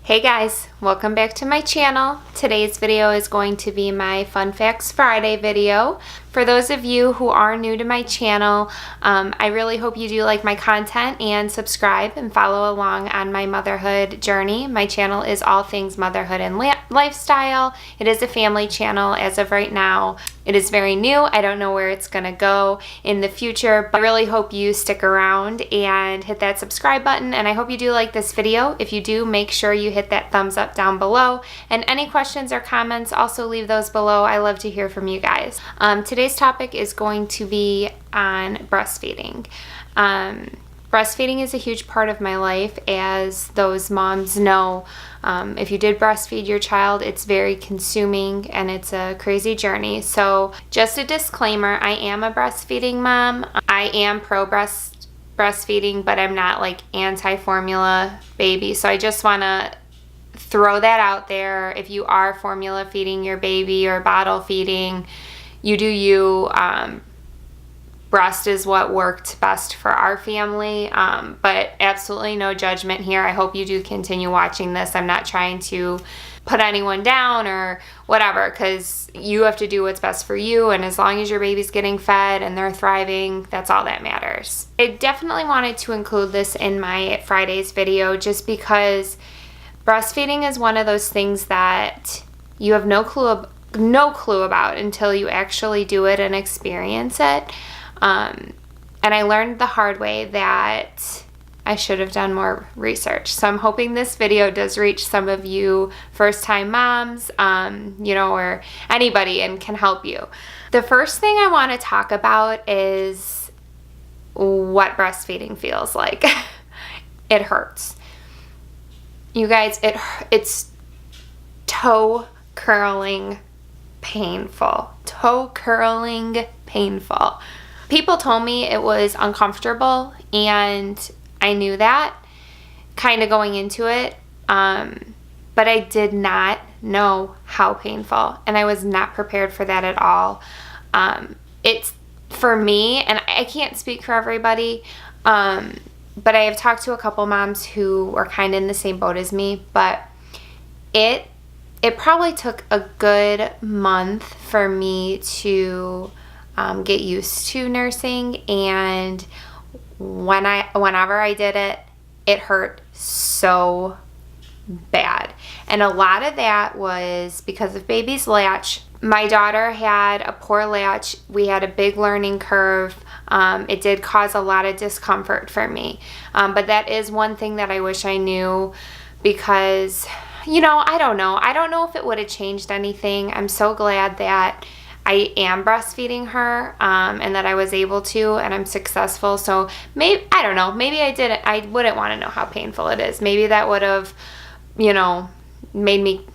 Hey guys, welcome back to my channel. Today's video is going to be my Fun Facts Friday video. For those of you who are new to my channel, I really hope you do like my content and subscribe and follow along on my motherhood journey. My channel is all things motherhood and lifestyle. It is a family channel as of right now. It is very new. I don't know where it's gonna go in the future, but I really hope you stick around and hit that subscribe button, and I hope you do like this video. If you do, make sure you hit that thumbs up down below, and any questions or comments, also leave those below. I love to hear from you guys. Today's topic is going to be on breastfeeding. Breastfeeding is a huge part of my life, as those moms know. If you did breastfeed your child, it's very consuming and it's a crazy journey. So just a disclaimer, I am a breastfeeding mom. I am pro breastfeeding, but I'm not like anti-formula baby. So I just want to throw that out there. If you are formula feeding your baby or bottle feeding, you do you. Breast is what worked best for our family, but absolutely no judgment here. I hope you do continue watching this. I'm not trying to put anyone down or whatever, because you have to do what's best for you, and as long as your baby's getting fed and they're thriving, that's all that matters. I definitely wanted to include this in my Friday's video just because breastfeeding is one of those things that you have no clue about until you actually do it and experience it. And I learned the hard way that I should have done more research. So I'm hoping this video does reach some of you first-time moms, or anybody, and can help you. The first thing I want to talk about is what breastfeeding feels like. It hurts. You guys, it's toe curling painful. Toe curling painful. People told me it was uncomfortable, and I knew that kind of going into it, but I did not know how painful, and I was not prepared for that at all. It's, for me, and I can't speak for everybody, but I have talked to a couple moms who were kind of in the same boat as me, but it probably took a good month for me to get used to nursing, and whenever I did it, it hurt so bad. And a lot of that was because of baby's latch. My daughter had a poor latch. We had a big learning curve. It did cause a lot of discomfort for me, but that is one thing that I wish I knew, because I don't know if it would have changed anything. I'm so glad that I am breastfeeding her, and that I was able to, and I'm successful. So maybe, I don't know, maybe I wouldn't want to know how painful it is. Maybe that would have, made me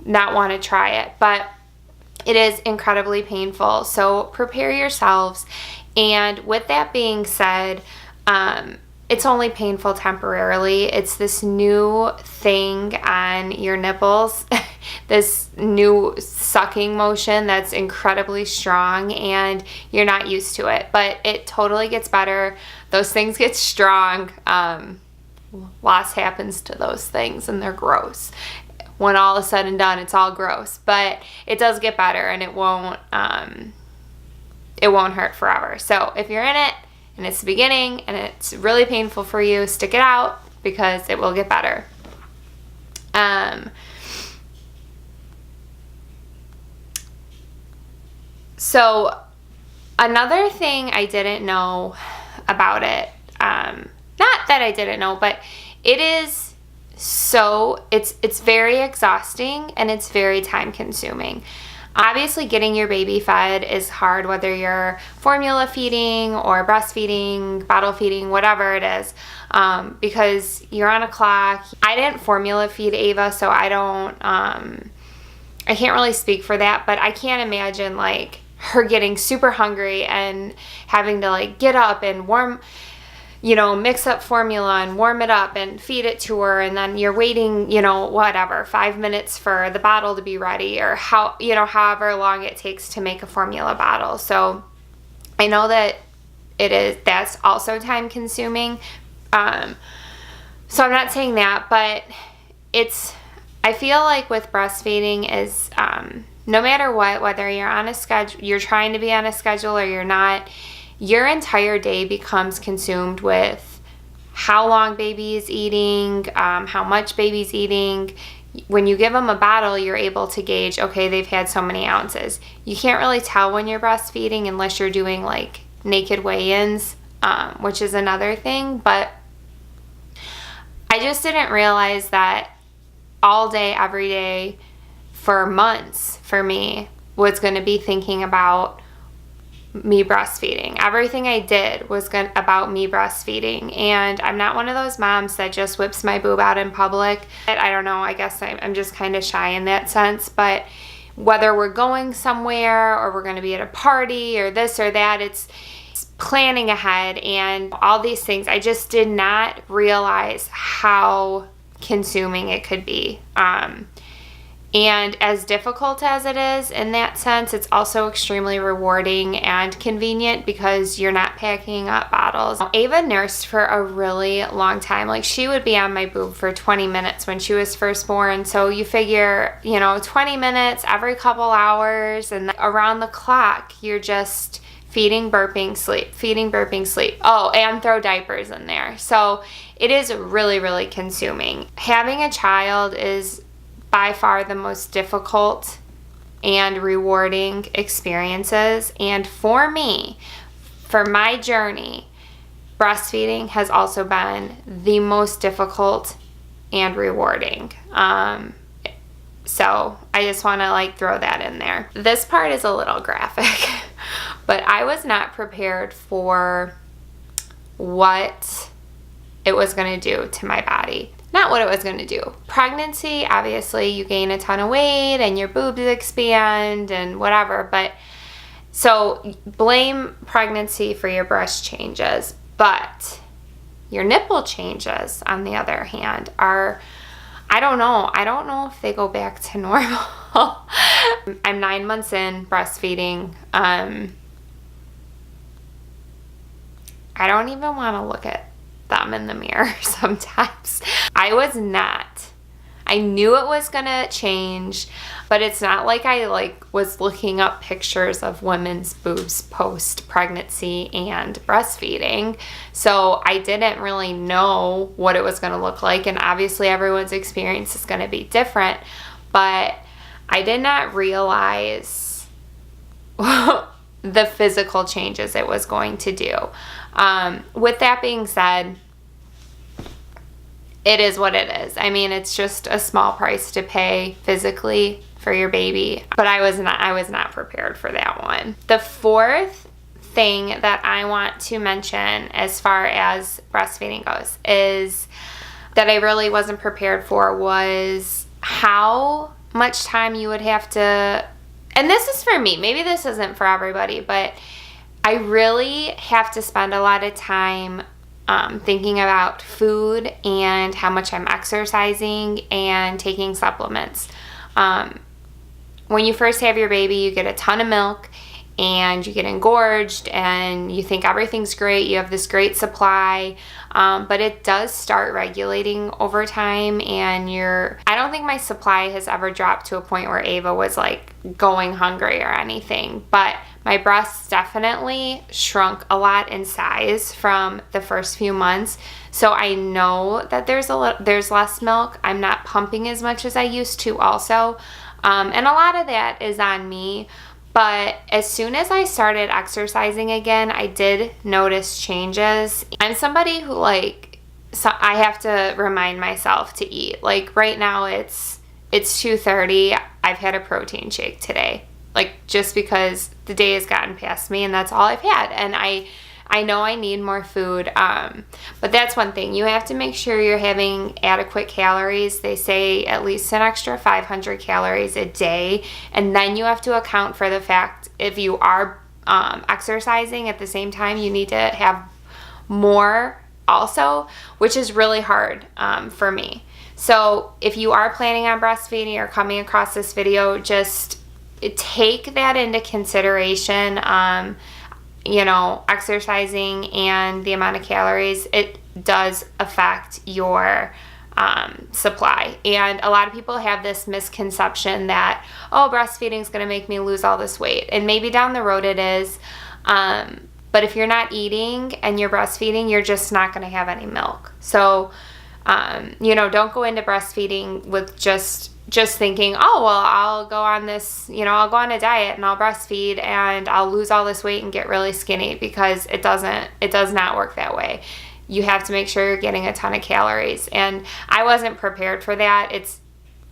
not want to try it, but it is incredibly painful. So prepare yourselves. And with that being said, it's only painful temporarily. It's this new thing on your nipples, this new sucking motion that's incredibly strong, and you're not used to it, but it totally gets better. Those things get strong. Loss happens to those things, and they're gross. When all is said and done, it's all gross, but it does get better, and it won't hurt forever. So if you're in it, and it's the beginning, and it's really painful for you, stick it out, because it will get better. So another thing I didn't know about it, not that I didn't know, but it is it's very exhausting, and it's very time consuming. Obviously, getting your baby fed is hard, whether you're formula feeding or breastfeeding, bottle feeding, whatever it is, because you're on a clock. I didn't formula feed Ava, so I can't really speak for that, but I can't imagine like her getting super hungry and having to like get up and mix up formula and warm it up and feed it to her, and then you're waiting, 5 minutes for the bottle to be ready, or however long it takes to make a formula bottle. So I know that that's also time consuming. So I'm not saying that, but I feel like with breastfeeding is, no matter what, whether you're on a schedule, you're trying to be on a schedule or you're not, your entire day becomes consumed with how long baby is eating, how much baby's eating. When you give them a bottle, you're able to gauge, okay, they've had so many ounces. You can't really tell when you're breastfeeding unless you're doing like naked weigh-ins, which is another thing. But I just didn't realize that all day, every day, for months for me was going to be thinking about me breastfeeding. Everything I did was about me breastfeeding, and I'm not one of those moms that just whips my boob out in public. I don't know, I guess I'm just kind of shy in that sense, but whether we're going somewhere or we're going to be at a party or this or that, it's planning ahead and all these things. I just did not realize how consuming it could be. And as difficult as it is in that sense, it's also extremely rewarding and convenient because you're not packing up bottles. Ava nursed for a really long time. Like, she would be on my boob for 20 minutes when she was first born. So you figure, 20 minutes every couple hours, and around the clock, you're just feeding, burping, sleep, feeding, burping, sleep. Oh, and throw diapers in there. So it is really, really consuming. Having a child is by far the most difficult and rewarding experiences. And for me, for my journey, breastfeeding has also been the most difficult and rewarding. So I just want to throw that in there. This part is a little graphic, but I was not prepared for what it was going to do to my body. Not what it was going to do. Pregnancy, obviously, you gain a ton of weight and your boobs expand and whatever. But so blame pregnancy for your breast changes. But your nipple changes, on the other hand, are, I don't know if they go back to normal. I'm 9 months in breastfeeding. I don't even want to look at them in the mirror sometimes. I knew it was gonna change, but it's not like I was looking up pictures of women's boobs post pregnancy and breastfeeding, so I didn't really know what it was gonna look like. And obviously everyone's experience is gonna be different, but I did not realize the physical changes it was going to do. With that being said, it is what it is. I mean, it's just a small price to pay physically for your baby, but I was not prepared for that one. The fourth thing that I want to mention as far as breastfeeding goes is that I really wasn't prepared for was how much time you would have to, and this is for me, maybe this isn't for everybody, but I really have to spend a lot of time thinking about food and how much I'm exercising and taking supplements. When you first have your baby, you get a ton of milk and you get engorged and you think everything's great. You have this great supply, but it does start regulating over time, and I don't think my supply has ever dropped to a point where Ava was going hungry or anything, but my breasts definitely shrunk a lot in size from the first few months. So I know that there's less milk. I'm not pumping as much as I used to also. And a lot of that is on me. But as soon as I started exercising again, I did notice changes. I'm somebody who so I have to remind myself to eat. Right now it's 2:30. I've had a protein shake today. Just because the day has gotten past me and that's all I've had. And I know I need more food. But that's one thing. You have to make sure you're having adequate calories. They say at least an extra 500 calories a day. And then you have to account for the fact if you are exercising at the same time, you need to have more also, which is really hard for me. So if you are planning on breastfeeding or coming across this video, just take that into consideration. Exercising and the amount of calories, it does affect your supply. And a lot of people have this misconception that, oh, breastfeeding is going to make me lose all this weight. And maybe down the road it is. But if you're not eating and you're breastfeeding, you're just not going to have any milk. So, you know, don't go into breastfeeding with just thinking, oh, well, I'll go on this, you know, I'll go on a diet and I'll breastfeed and I'll lose all this weight and get really skinny, because it does not work that way. You have to make sure you're getting a ton of calories. And I wasn't prepared for that.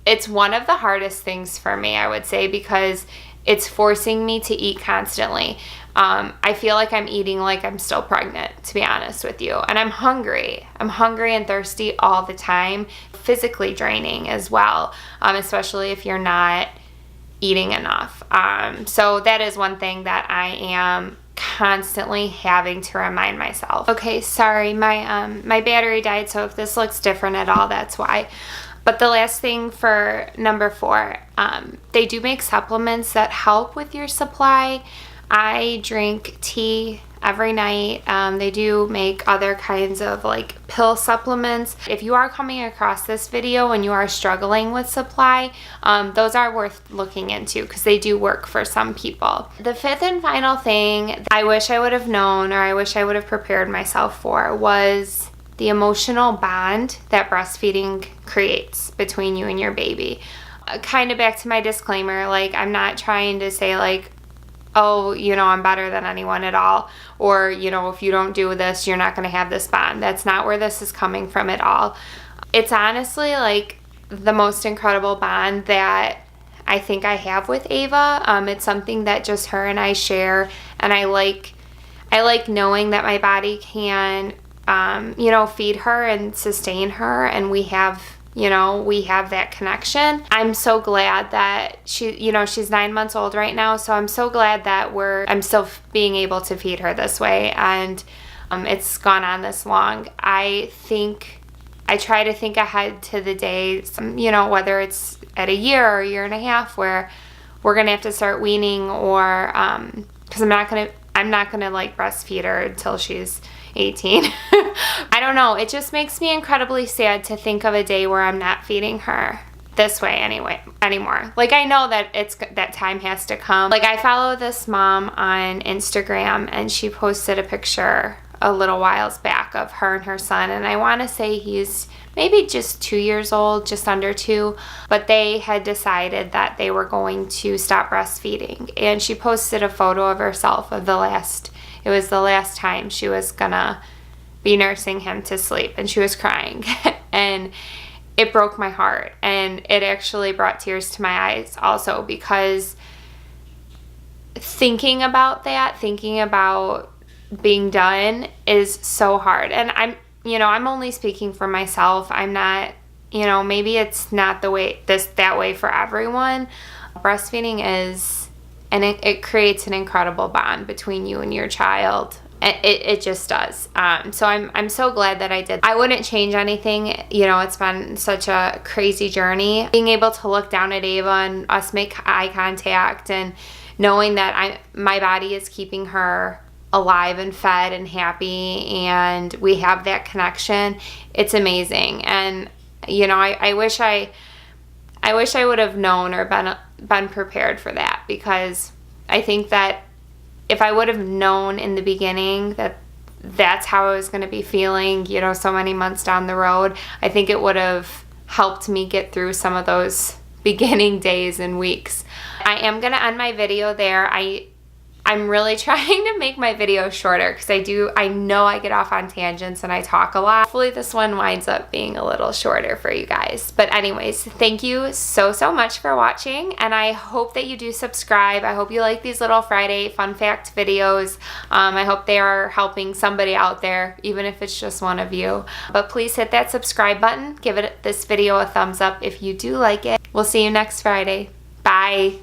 It's one of the hardest things for me, I would say, because it's forcing me to eat constantly. I feel like I'm eating like I'm still pregnant, to be honest with you. And I'm hungry. I'm hungry and thirsty all the time. Physically draining as well, especially if you're not eating enough. So that is one thing that I am constantly having to remind myself. Okay, sorry, my battery died, so if this looks different at all, that's why. But the last thing for number 4, they do make supplements that help with your supply. I drink tea every night. They do make other kinds of like pill supplements. If you are coming across this video and you are struggling with supply, those are worth looking into because they do work for some people. The 5th and final thing I wish I would have known, or I wish I would have prepared myself for, was the emotional bond that breastfeeding creates between you and your baby. Kind of back to my disclaimer, like, I'm not trying to say like, oh, you know, I'm better than anyone at all, or, you know, if you don't do this, you're not going to have this bond. That's not where this is coming from at all. It's honestly like the most incredible bond that I think I have with Ava. It's something that just her and I share, and I like knowing that my body can, you know, feed her and sustain her, and we have that connection. I'm so glad that she's 9 months old right now, so I'm so glad that I'm still being able to feed her this way, and it's gone on this long. I try to think ahead to the days, you know, whether it's at a year or a year and a half, where we're gonna have to start weaning, or because I'm not gonna like breastfeed her until she's 18. I don't know. It just makes me incredibly sad to think of a day where I'm not feeding her this way anymore. Like, I know that that time has to come. Like, I follow this mom on Instagram, and she posted a picture a little whiles back of her and her son, and I want to say he's maybe just 2 years old, just under 2, but they had decided that they were going to stop breastfeeding, and she posted a photo of herself of the last time she was gonna be nursing him to sleep, and she was crying and it broke my heart, and it actually brought tears to my eyes also, because thinking about being done is so hard. And I'm only speaking for myself. I'm not, maybe it's not that way for everyone. Breastfeeding is, and it creates an incredible bond between you and your child. It just does. So I'm so glad that I did. I wouldn't change anything. It's been such a crazy journey. Being able to look down at Ava and us make eye contact, and knowing that my body is keeping her alive and fed and happy, and we have that connection. It's amazing. And I wish I would have known or been prepared for that, because I think that if I would have known in the beginning that that's how I was going to be feeling, so many months down the road, I think it would have helped me get through some of those beginning days and weeks. I am going to end my video there. I'm really trying to make my videos shorter, because I know I get off on tangents and I talk a lot. Hopefully this one winds up being a little shorter for you guys. But anyways, thank you so much for watching, and I hope that you do subscribe. I hope you like these little Friday fun fact videos. I hope they are helping somebody out there, even if it's just one of you. But please hit that subscribe button. Give this video a thumbs up if you do like it. We'll see you next Friday. Bye.